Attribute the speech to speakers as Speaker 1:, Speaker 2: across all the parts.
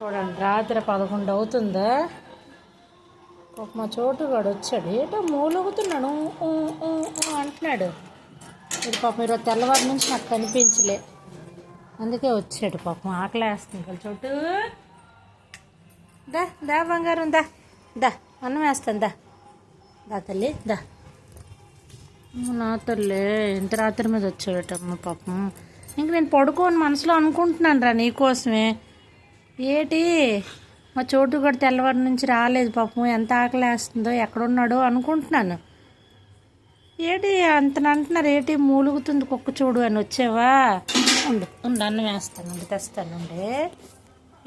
Speaker 1: చూడండి రాత్రి 11 అవుతుందా. మా చోటుగాడు వచ్చాడు, ఏటో మూలుగుతున్నాడు అంటున్నాడు. ఇది పాపం ఈరోజు తెల్లవారి నుంచి నాకు కనిపించలే, అందుకే వచ్చాడు. పాపం ఆకలి వేస్తుంది కదా చోటు. దా దా బంగారం దా దా అన్నం వేస్తాను దా దా తల్లి దా. నా తల్లి ఇంత రాత్రి మీద వచ్చాడటమ్మ పాపం. ఇంక నేను పడుకోని మనసులో అనుకుంటున్నాను రా నీకోసమే. ఏటి మా చోటు కూడా తెల్లవారి నుంచి రాలేదు పాపం, ఎంత ఆకలి వేస్తుందో ఎక్కడున్నాడో అనుకుంటున్నాను. ఏటి అంత అంటున్నారు, ఏటి మూలుగుతుంది కుక్క చూడు అని. వచ్చావా? ఉండు ఉండు అన్నం వేస్తాను, ఉండి తెస్తాను. ఉండే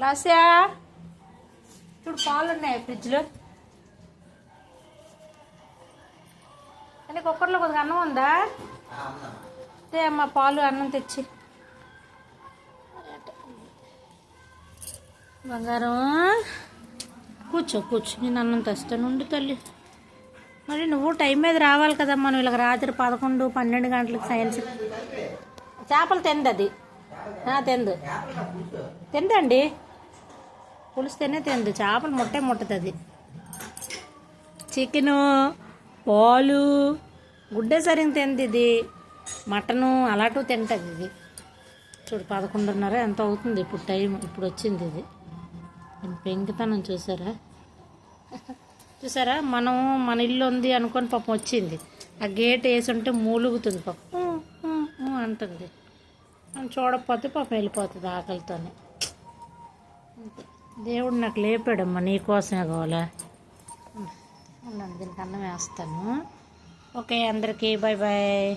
Speaker 1: లాస్యా చూడు పాలు ఉన్నాయి ఫ్రిడ్జ్లో. అంటే కుక్కర్లో కొద్దిగా అన్నం ఉందా? అదే అమ్మ పాలు అన్నం తెచ్చి. బంగారం కూర్చో కూర్చో, నేను అన్నం తెస్తాను. ఉండు తల్లి. మరి నువ్వు టైం మీద రావాలి కదమ్మా. నువ్వు ఇలా రాత్రి 11, 12 గంటలకు సైన్స్ చేపలు తింది అది. తిందండి, పులుస్తేనే తిందు. చేపలు ముట్టదు అది. చికెను, పాలు, గుడ్డే సరిగ్గా తింది ఇది. మటను అలాంటివి తింటుంది ఇది. చూడు 11:30 ఎంత అవుతుంది ఇప్పుడు టైం. ఇప్పుడు వచ్చింది ఇది. పెంకితనం చూసారా? మనం మన ఇల్లు ఉంది అనుకొని పాపం వచ్చింది. ఆ గేట్ వేసి ఉంటే మూలుగుతుంది పాపం అంటుంది. మనం చూడకపోతే పాపం వెళ్ళిపోతుంది ఆకలితోనే. దేవుడు నాకు లేపాడమ్మా, నీకోసమే కావాలా. ఉండండి, దీనికి అన్నం వేస్తాను. ఓకే అందరికీ బాయ్ బాయ్.